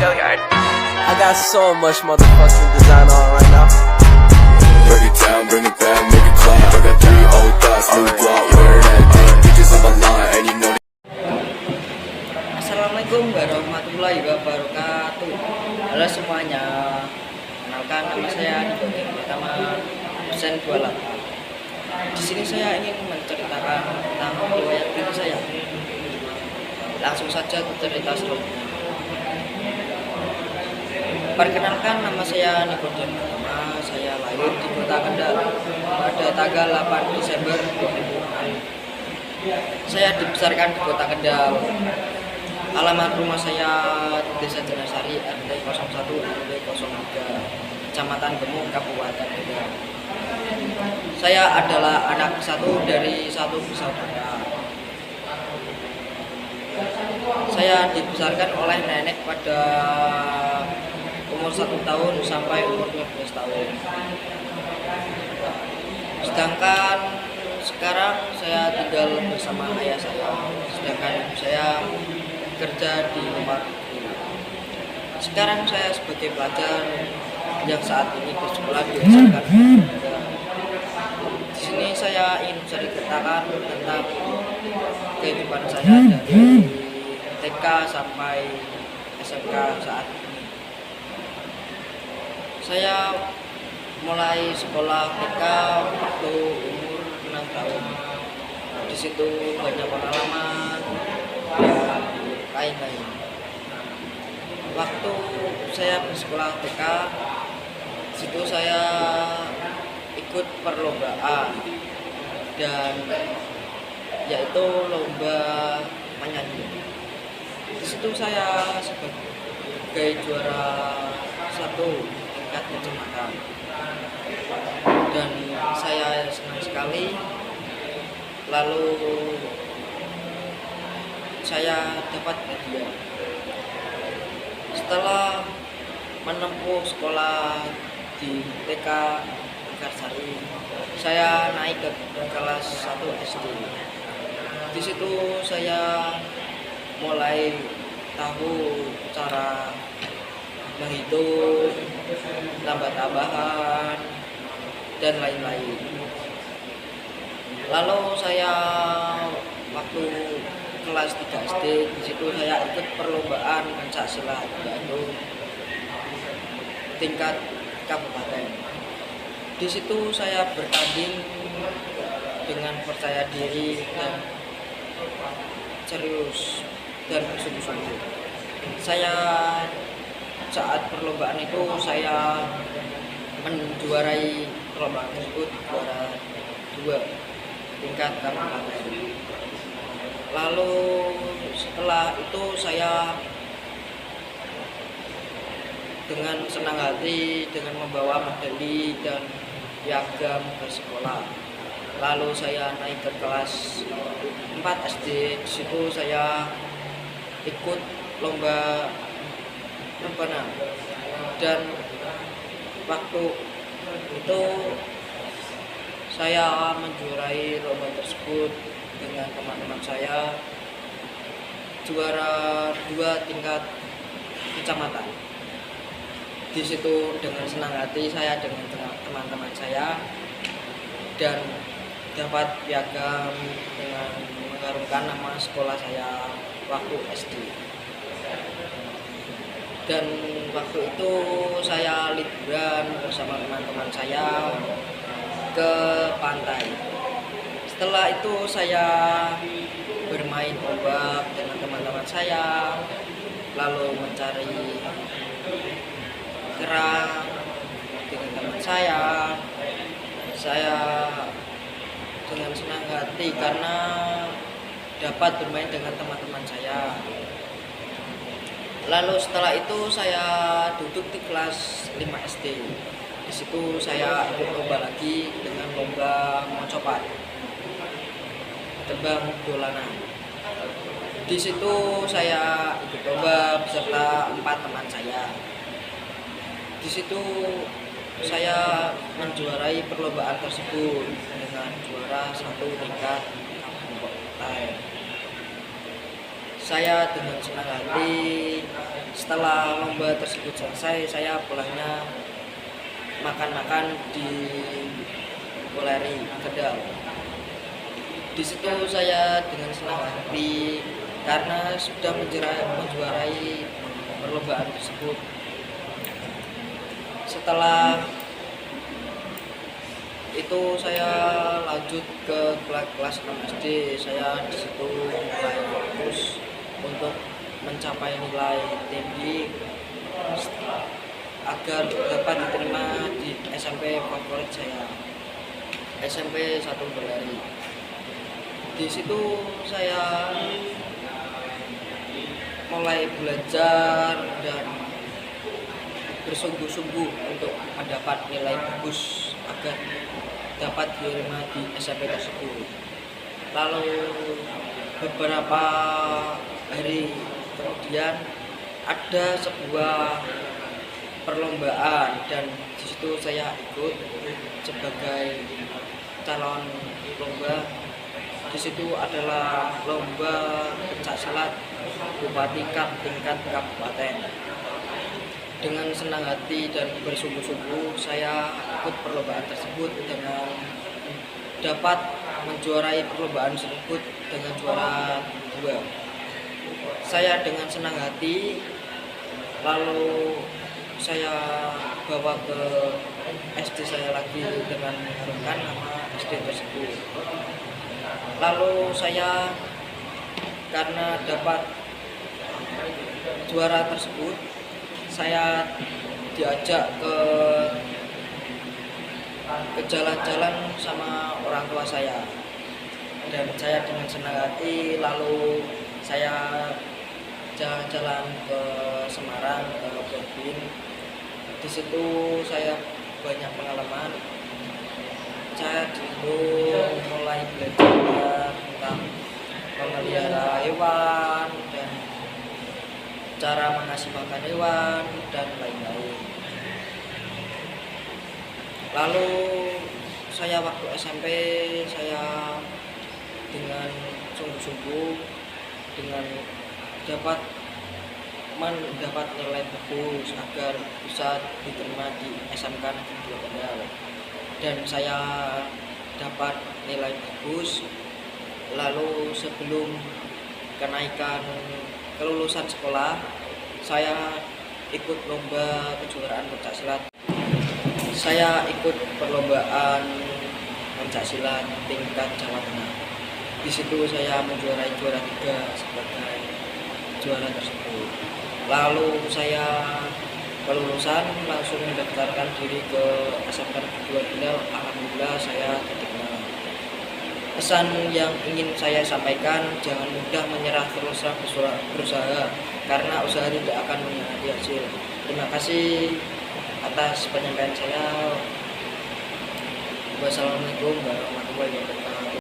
I got so much motherfucking design on right now. Break it down, bring it back, make it clap. I got 3 old thoughts, new block, where that thing. Bitches on my line, and you know. Assalamualaikum warahmatullahi wabarakatuh. Halo semuanya. Kenalkan, nama saya Niko Pertama Dosen 28. Di sini saya ingin menceritakan tentang riwayat diri saya. Langsung saja ke cerita selanjutnya. Perkenalkan, nama saya Niko Pertama. Saya lahir di Kota Kendal pada tanggal 8 Desember 2006. Saya dibesarkan di Kota Kendal. Alamat rumah saya Desa Jenasari, RT 01 RW 03, Kecamatan Gemung, Kabupaten Kendal. Saya adalah anak satu dari satu bersaudara. Saya dibesarkan oleh nenek pada umur 1 tahun sampai umur 12 tahun. Sedangkan sekarang saya tinggal bersama ayah saya, sedangkan ibu saya kerja di luar negeri. Sekarang saya sebagai pelajar yang saat ini bersekolah di SMK. Di sini saya ingin ceritakan tentang kehidupan saya dari TK sampai SMK saat ini. Saya mulai sekolah TK waktu umur 6 tahun. Di situ banyak pengalaman dan lain-lain. Waktu saya bersekolah TK, situ saya ikut perlombaan dan yaitu lomba menyanyi. Di situ saya sebagai juara 1 tingkat kecamatan dan saya senang sekali. Lalu saya dapat hadiah. Setelah menempuh sekolah di TK Mekarsari, saya naik ke kelas 1 SD. Di situ saya mulai tahu cara menghitung, tambah-tambahan, dan lain-lain. Lalu saya waktu kelas 3 SD, di situ saya ikut perlombaan pencaksilat, yaitu tingkat kabupaten. Di situ saya bertanding dengan percaya diri dan serius dan bersungguh-sungguh. Saya saat perlombaan itu saya menjuarai perlombaan tersebut, juara 2 tingkat kabupaten. Lalu setelah itu saya dengan senang hati dengan membawa medali dan piagam ke sekolah. Lalu saya naik ke kelas 4 SD. Di situ saya ikut lomba rebana dan waktu itu saya menjuarai lomba tersebut dengan teman-teman saya, juara 2 tingkat kecamatan. Di situ dengan senang hati saya dengan teman-teman saya dan dapat piagam dengan mengharumkan nama sekolah saya waktu SD. Dan waktu itu saya liburan bersama teman-teman saya ke pantai. Setelah itu saya bermain ombak dengan teman-teman saya, lalu mencari kerang dengan teman saya. Saya dengan senang hati karena dapat bermain dengan teman-teman saya. Lalu setelah itu saya duduk di kelas 5 SD. Di situ saya ikut lomba lagi dengan lomba mocopat, tebang dolanan. Di situ saya ikut lomba beserta 4 teman saya. Di situ saya menjuarai perlombaan tersebut dengan juara 1 tingkat kabupaten. saya dengan senang hati setelah lomba tersebut selesai, saya pulangnya makan-makan di Weleri Kendal. Di situ saya dengan senang hati karena sudah menjuarai perlombaan tersebut. Setelah itu saya lanjut ke kelas 6 SD. Saya di situ mulai fokus untuk mencapai nilai tinggi agar dapat diterima di SMP favorit saya, SMP 1 Weleri. Di situ saya mulai belajar dan bersungguh-sungguh untuk mendapat nilai bagus agar dapat diterima di SMP tersebut. Lalu beberapa hari kemudian ada sebuah perlombaan dan di situ saya ikut sebagai calon lomba. Di situ adalah lomba pencak silat Bupati Cup tingkat kabupaten. Dengan senang hati dan bersungguh-sungguh saya ikut perlombaan tersebut dengan dapat menjuarai perlombaan tersebut dengan juara 2. Saya dengan senang hati lalu saya bawa ke SD saya lagi dengan mengharumkan nama SD tersebut. Lalu saya karena dapat juara tersebut, saya diajak ke jalan-jalan sama orang tua saya, dan saya dengan senang hati lalu saya jalan-jalan ke Semarang, ke Borbin. Di situ saya banyak pengalaman. Saya dulu mulai belajar tentang memelihara hewan dan cara mengasih makan hewan dan lain-lain. Lalu saya waktu SMP saya dengan sungguh-sungguh dengan dapat mendapat nilai bagus agar bisa diterima di SMK Negeri 2 Kendal, dan saya dapat nilai bagus. Lalu sebelum kenaikan kelulusan sekolah, saya ikut lomba kejuaraan pencak silat. Saya ikut perlombaan pencak silat tingkat Jawa Tengah. Di situ saya menjuarai juara 3 sebagai juara tersebut. Lalu saya kelulusan langsung mendaftarkan diri ke SMK Negeri 2 Kendal. Alhamdulillah saya diterima. Pesan yang ingin saya sampaikan, jangan mudah menyerah, teruslah berusaha karena usaha tidak akan mengkhianati hasil. Terima kasih atas penyampaian saya. Wassalamualaikum warahmatullahi wabarakatuh.